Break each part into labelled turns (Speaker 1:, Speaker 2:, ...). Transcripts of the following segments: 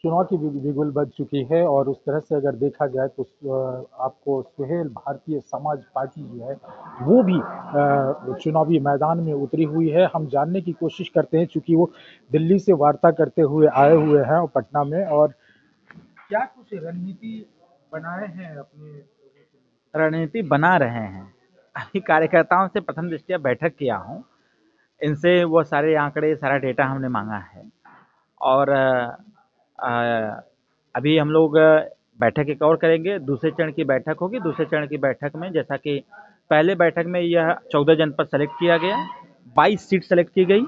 Speaker 1: चुनाव की बिगुल बज चुकी है और उस तरह से अगर देखा जाए तो आपको सुहेल भारतीय समाज पार्टी जो है वो भी चुनावी मैदान में उतरी हुई है। हम जानने की कोशिश करते हैं चूंकि वो दिल्ली से वार्ता करते हुए आए हुए हैं और पटना में, और क्या कुछ रणनीति बनाए हैं अपने लोगों से मिलकर?
Speaker 2: रणनीति बना रहे हैं। अभी कार्यकर्ताओं से प्रथम दृष्टया बैठक किया हूँ। इनसे वो सारे आंकड़े, सारा डेटा हमने मांगा है। और अभी हम लोग बैठक एक और करेंगे, दूसरे चरण की बैठक होगी। दूसरे चरण की बैठक में जैसा कि पहले बैठक में यह 14 जनपद सेलेक्ट किया गया, 22 सीट सेलेक्ट की गई,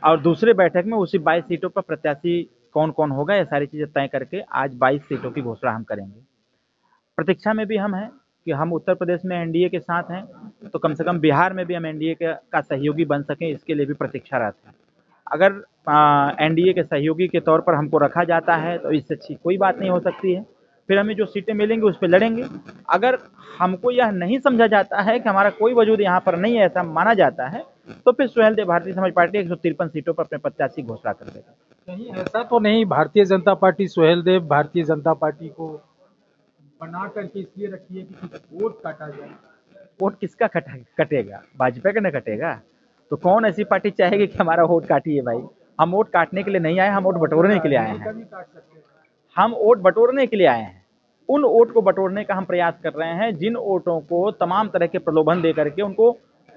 Speaker 2: और दूसरे बैठक में उसी 22 सीटों पर प्रत्याशी कौन कौन होगा, ये सारी चीज़ें तय करके आज 22 सीटों की घोषणा हम करेंगे। प्रतीक्षा में भी हम हैं कि हम उत्तर प्रदेश में एनडीए के साथ हैं, तो कम से कम बिहार में भी हम एनडीए का सहयोगी बन सकें, इसके लिए भी प्रतीक्षारत हैं। अगर एनडीए के सहयोगी के तौर पर हमको रखा जाता है तो इससे अच्छी कोई बात नहीं हो सकती है। फिर हमें जो सीटें मिलेंगी उस पर लड़ेंगे। अगर हमको यह नहीं समझा जाता है कि हमारा कोई वजूद यहाँ पर नहीं है, ऐसा माना जाता है, तो फिर सुहेल देव भारतीय समाज पार्टी 153 सीटों पर अपने प्रत्याशी घोषणा कर देगा।
Speaker 1: कहीं ऐसा तो नहीं भारतीय जनता पार्टी सुहेल देव भारतीय जनता पार्टी को बना करके इसलिए रखी है कि कुछ वोट काटा जाए?
Speaker 2: वोट किसका कटेगा? भाजपा का न कटेगा? तो कौन ऐसी पार्टी चाहेगी कि हमारा वोट काटिए भाई? हम वोट काटने के लिए नहीं आए, हम वोट बटोरने के लिए आए हैं। हम वोट बटोरने के लिए आए हैं। उन वोट को बटोरने का हम प्रयास कर रहे हैं जिन वोटों को तमाम तरह के प्रलोभन दे करके उनको,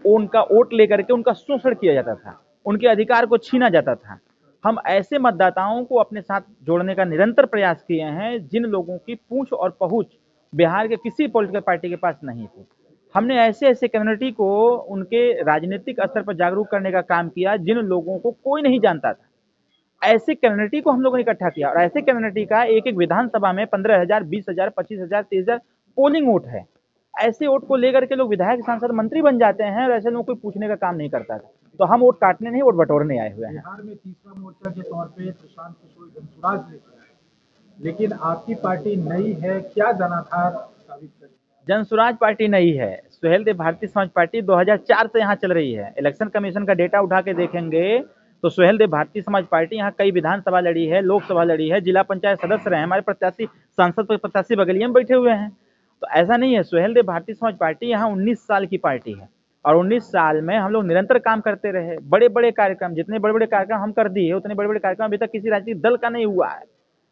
Speaker 2: उनका वोट लेकर के उनका शोषण किया जाता था, उनके अधिकार को छीना जाता था। हम ऐसे मतदाताओं को अपने साथ जोड़ने का निरंतर प्रयास किए हैं जिन लोगों की पूंछ और पहुंच बिहार के किसी पॉलिटिकल पार्टी के पास नहीं थी। हमने ऐसे ऐसे कम्युनिटी को उनके राजनीतिक स्तर पर जागरूक करने का काम किया जिन लोगों को कोई नहीं जानता था। ऐसे कम्युनिटी को हम लोगों ने इकट्ठा किया, और ऐसे कम्युनिटी का एक एक विधानसभा में 15,000, 20,000, 25,000, 30,000 पोलिंग वोट है। ऐसे वोट को लेकर के लोग विधायक, सांसद, मंत्री बन जाते हैं, और ऐसे लोगों को पूछने का काम नहीं करता था। तो हम वोट काटने नहीं, वोट बटोरने आए हुए हैं।
Speaker 1: बिहार में तीसरा मोर्चा के तौर पे प्रशांत किशोर जनसुराज लेकर आए, लेकिन आपकी पार्टी नई है, क्या जनाधार साबित करेगी?
Speaker 2: जनसुराज पार्टी नई है। सुहेल देव भारतीय समाज पार्टी 2004 से यहाँ चल रही है। इलेक्शन कमीशन का डेटा उठा के देखेंगे तो सुहेल देव भारतीय समाज पार्टी यहाँ कई विधानसभा लड़ी है, लोकसभा लड़ी है, जिला पंचायत सदस्य रहे, हमारे प्रत्याशी, सांसद पर प्रत्याशी बगलिया में बैठे हुए हैं। तो ऐसा नहीं है। सुहेल देव भारतीय समाज पार्टी यहाँ 19 साल की पार्टी है, और 19 साल में हम लोग निरंतर काम करते रहे। बड़े बड़े कार्यक्रम, जितने बड़े बड़े कार्यक्रम हम कर दिए, उतने बड़े बड़े कार्यक्रम अभी तक किसी राजनीतिक दल का नहीं हुआ है।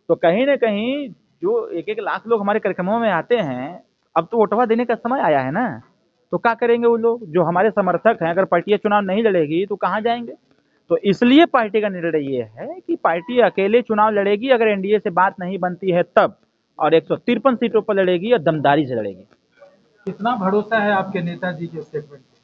Speaker 2: तो कहीं ना कहीं जो एक एक लाख लोग हमारे कार्यक्रमों में आते हैं, अब तो वोटवा देने का समय आया है ना। तो क्या करेंगे वो लोग जो हमारे समर्थक हैं? अगर पार्टी चुनाव नहीं लड़ेगी तो कहाँ जाएंगे? तो इसलिए पार्टी का निर्णय ये है कि पार्टी अकेले चुनाव लड़ेगी अगर एनडीए से बात नहीं बनती है तब, और 153 सीटों पर लड़ेगी और दमदारी से लड़ेगी।
Speaker 1: कितना भरोसा है आपके नेताजी के स्टेटमेंट पे?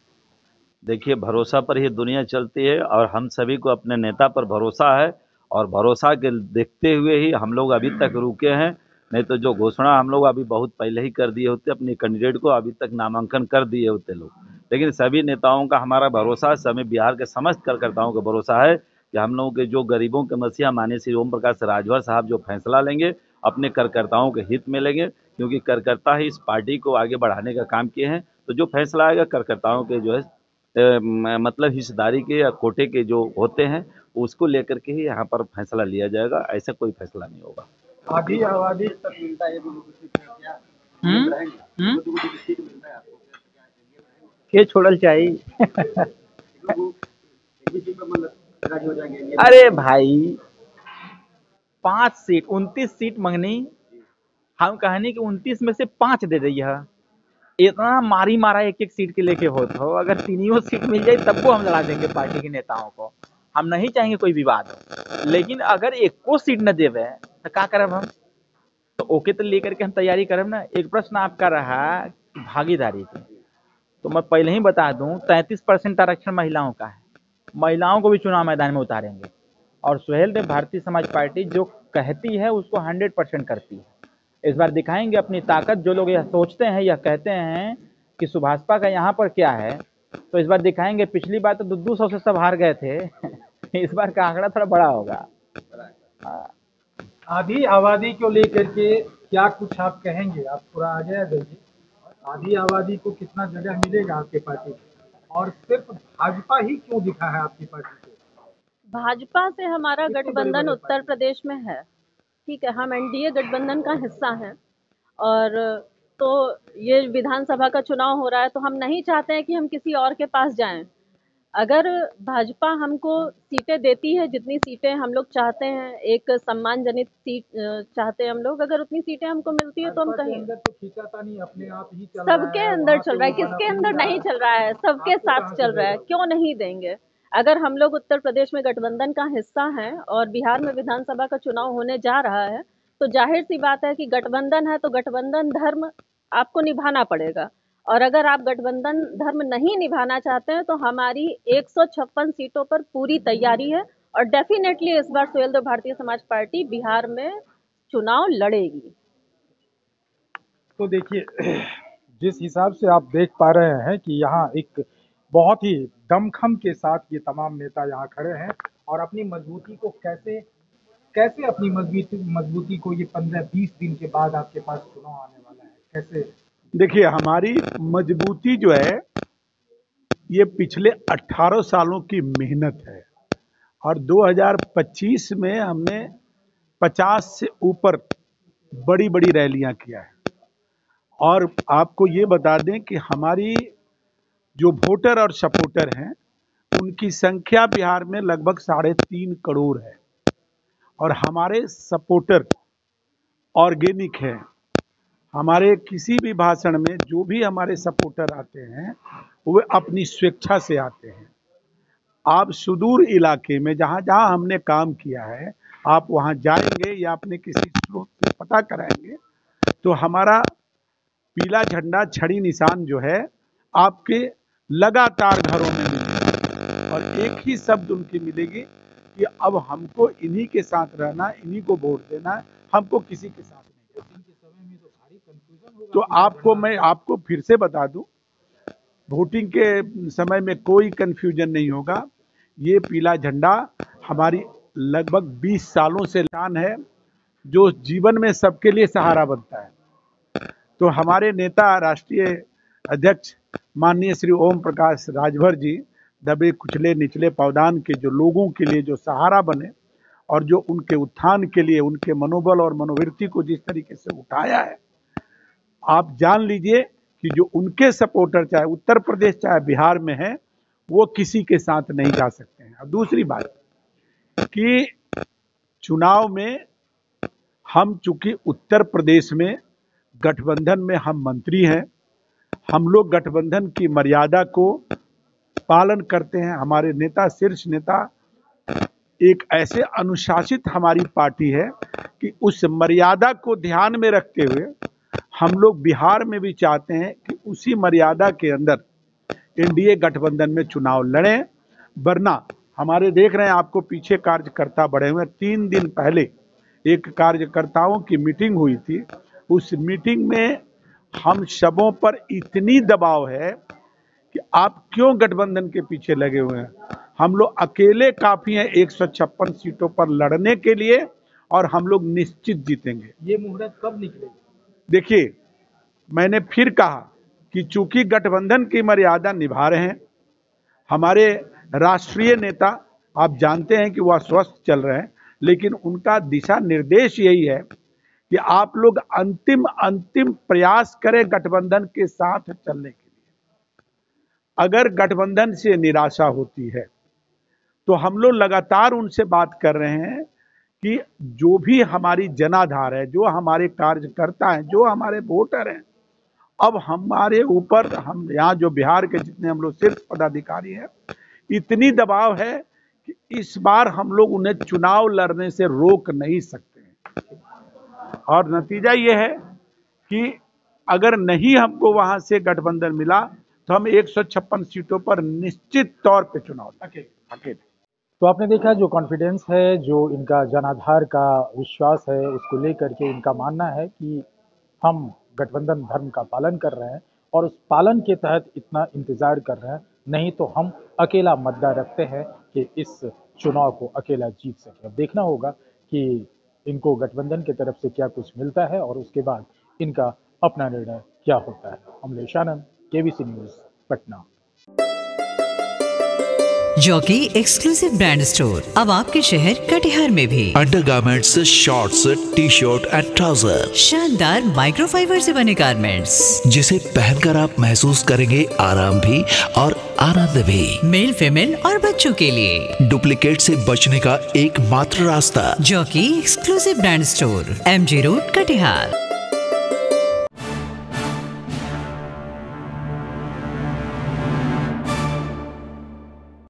Speaker 3: देखिए, भरोसा पर ही दुनिया चलती है और हम सभी को अपने नेता पर भरोसा है, और भरोसा के देखते हुए ही हम लोग अभी तक रुके हैं। नहीं तो जो घोषणा हम लोग अभी बहुत पहले ही कर दिए होते, अपने कैंडिडेट को अभी तक नामांकन कर दिए होते लोग। लेकिन सभी नेताओं का हमारा भरोसा है, सभी बिहार के समस्त कार्यकर्ताओं का भरोसा है कि हम लोगों के जो गरीबों के मसीहा माननीय श्री ओम प्रकाश राजभर साहब जो फैसला लेंगे, अपने कार्यकर्ताओं के हित में लेंगे, क्योंकि कार्यकर्ता ही इस पार्टी को आगे बढ़ाने का काम किए हैं। तो जो फैसला आएगा कार्यकर्ताओं के जो है मतलब हिस्सेदारी के या कोटे के जो होते हैं, उसको लेकर के ही यहाँ पर फैसला लिया जाएगा। ऐसा कोई फैसला नहीं होगा।
Speaker 1: आधी आबादी तक मिलता है
Speaker 2: के छोड़ल चाहिए। अरे भाई, 5 सीट, 29 सीट मंगनी, हम कहनी कि 29 में से 5 दे दी है। इतना मारी मारा एक एक सीट के लेके होता हो, अगर तीनियों सीट मिल जाए तब वो हम लड़ा देंगे पार्टी के नेताओं को। हम नहीं चाहेंगे कोई विवाद हो, लेकिन अगर एक को सीट न देवे तो क्या करब हम? तो ओके तो लेकर के हम तैयारी करब ना। एक प्रश्न आपका रहा भागीदारी की, तो मैं पहले ही बता दूं 33% आरक्षण महिलाओं का है। महिलाओं को भी चुनाव मैदान में उतारेंगे, और सुहेल देव भारतीय समाज पार्टी जो कहती है उसको 100% करती है। इस बार दिखाएंगे अपनी ताकत। जो लोग यह सोचते हैं, यह कहते हैं कि सुभाषपा का यहाँ पर क्या है, तो इस बार दिखाएंगे। पिछली बार तो 200 से सब हार गए थे। इस बार का आंकड़ा थोड़ा बड़ा होगा।
Speaker 1: आधी आबादी को लेकर के क्या कुछ आप कहेंगे? आप थोड़ा आगे आ जाइए। आधी आबादी को कितना जगह मिलेगा आपके पार्टी में, और सिर्फ भाजपा ही क्यों दिखा है आपकी पार्टी को?
Speaker 4: भाजपा से हमारा
Speaker 1: कितने बड़े
Speaker 4: गठबंधन
Speaker 1: बड़े
Speaker 4: उत्तर
Speaker 1: पार्टी?
Speaker 4: प्रदेश में है। ठीक है, हम एनडीए गठबंधन का हिस्सा हैं और तो ये विधानसभा का चुनाव हो रहा है तो हम नहीं चाहते हैं कि हम किसी और के पास जाएं। अगर भाजपा हमको सीटें देती है, जितनी सीटें हम लोग चाहते हैं, एक सम्मानजनित सीट चाहते हैं हम लोग, अगर उतनी सीटें हमको मिलती है तो हम कहीं
Speaker 1: अंदर तो खींचातानी अपने आप ही चल रहा
Speaker 4: सबके
Speaker 1: है,
Speaker 4: अंदर
Speaker 1: वहाँ
Speaker 4: चल
Speaker 1: पे
Speaker 4: रहा है,
Speaker 1: वो
Speaker 4: किसके
Speaker 1: बना
Speaker 4: अंदर
Speaker 1: नहीं
Speaker 4: नहीं
Speaker 1: रहा
Speaker 4: चल रहा है, सबके
Speaker 1: आपको
Speaker 4: साथ
Speaker 1: कहाँ से
Speaker 4: चल रहा है,
Speaker 1: देगा?
Speaker 4: क्यों नहीं देंगे। अगर हम लोग उत्तर प्रदेश में गठबंधन का हिस्सा हैं और बिहार में विधानसभा का चुनाव होने जा रहा है तो जाहिर सी बात है कि गठबंधन है तो गठबंधन धर्म आपको निभाना पड़ेगा। और अगर आप गठबंधन धर्म नहीं निभाना चाहते हैं तो हमारी 156 सीटों पर पूरी तैयारी है और डेफिनेटली इस बार सुहेलदेव भारतीय समाज पार्टी बिहार में चुनाव लड़ेगी।
Speaker 1: तो देखिए जिस हिसाब से आप देख पा रहे हैं कि यहाँ एक बहुत ही दमखम के साथ ये तमाम नेता यहाँ खड़े हैं और अपनी मजबूती को कैसे कैसे अपनी मजबूती मजबूती को ये 15-20 दिन के बाद आपके पास चुनाव आने वाला है कैसे।
Speaker 5: देखिए, हमारी मजबूती जो है ये पिछले 18 सालों की मेहनत है और 2025 में हमने 50 से ऊपर बड़ी बड़ी रैलियां किया है। और आपको ये बता दें कि हमारी जो वोटर और सपोर्टर हैं उनकी संख्या बिहार में लगभग 3.5 करोड़ है और हमारे सपोर्टर ऑर्गेनिक है। हमारे किसी भी भाषण में जो भी हमारे सपोर्टर आते हैं वो अपनी स्वेच्छा से आते हैं। आप सुदूर इलाके में जहाँ जहाँ हमने काम किया है आप वहाँ जाएंगे या अपने किसी स्रोत से पता कराएंगे तो हमारा पीला झंडा छड़ी निशान जो है आपके लगातार घरों में मिलेगा और एक ही शब्द उनकी मिलेगी कि अब हमको इन्हीं के साथ रहना, इन्हीं को वोट देना है, हमको किसी के साथ नहीं। तो मैं आपको फिर से बता दूं, वोटिंग के समय में कोई कंफ्यूजन नहीं होगा। ये पीला झंडा हमारी लगभग 20 सालों से निशान है जो जीवन में सबके लिए सहारा बनता है। तो हमारे नेता राष्ट्रीय अध्यक्ष माननीय श्री ओम प्रकाश राजभर जी दबे कुचले निचले पावदान के जो लोगों के लिए जो सहारा बने और जो उनके उत्थान के लिए उनके मनोबल और मनोवृत्ति को जिस तरीके से उठाया है, आप जान लीजिए कि जो उनके सपोर्टर चाहे उत्तर प्रदेश चाहे बिहार में है वो किसी के साथ नहीं जा सकते हैं। अब दूसरी बात कि चुनाव में हम चूंकि उत्तर प्रदेश में गठबंधन में हम मंत्री हैं, हम लोग गठबंधन की मर्यादा को पालन करते हैं। हमारे नेता शीर्ष नेता एक ऐसे अनुशासित हमारी पार्टी है कि उस मर्यादा को ध्यान में रखते हुए हम लोग बिहार में भी चाहते हैं कि उसी मर्यादा के अंदर एनडीए गठबंधन में चुनाव लड़ें। वरना हमारे देख रहे हैं आपको पीछे कार्यकर्ता बढ़े हुए। 3 दिन पहले एक कार्यकर्ताओं की मीटिंग हुई थी, उस मीटिंग में हम सबों पर इतनी दबाव है कि आप क्यों गठबंधन के पीछे लगे हुए हैं। हम लोग अकेले काफी हैं 156 सीटों पर लड़ने के लिए और हम लोग निश्चित जीतेंगे।
Speaker 1: ये मुहूर्त कब निकलेगी?
Speaker 5: देखिए, मैंने फिर कहा कि चूंकि गठबंधन की मर्यादा निभा रहे हैं, हमारे राष्ट्रीय नेता आप जानते हैं कि वह स्वस्थ चल रहे हैं, लेकिन उनका दिशा निर्देश यही है कि आप लोग अंतिम प्रयास करें गठबंधन के साथ चलने के लिए। अगर गठबंधन से निराशा होती है तो हम लोग लगातार उनसे बात कर रहे हैं कि जो भी हमारी जनाधार है, जो हमारे कार्यकर्ता हैं, जो हमारे वोटर हैं, अब हमारे ऊपर हम यहाँ जो बिहार के जितने हम लोग शीर्ष पदाधिकारी हैं, इतनी दबाव है कि इस बार हम लोग उन्हें चुनाव लड़ने से रोक नहीं सकते हैं। और नतीजा ये है कि अगर नहीं हमको वहां से गठबंधन मिला तो हम 156 सीटों पर निश्चित तौर पे चुनाव अकेले।
Speaker 1: तो आपने देखा जो कॉन्फिडेंस है, जो इनका जनाधार का विश्वास है, उसको लेकर के इनका मानना है कि हम गठबंधन धर्म का पालन कर रहे हैं और उस पालन के तहत इतना इंतजार कर रहे हैं, नहीं तो हम अकेला मद्दा रखते हैं कि इस चुनाव को अकेला जीत सके। अब देखना होगा कि इनको गठबंधन की तरफ से क्या कुछ मिलता है और उसके बाद इनका अपना निर्णय क्या होता है। Amlesh Anand, KBC news, Patna.
Speaker 6: Jockey exclusive brand store अब आपके शहर कटिहार में भी।
Speaker 7: Undergarments, shorts, T shirt and trouser,
Speaker 6: शानदार माइक्रोफाइबर से बने गारमेंट्स
Speaker 7: जिसे पहनकर आप महसूस करेंगे आराम भी और आनंद भी।
Speaker 6: मेल, फीमेल और बच्चों के लिए
Speaker 7: डुप्लीकेट से बचने का एकमात्र रास्ता
Speaker 6: jockey exclusive brand store, MG road, Katihar.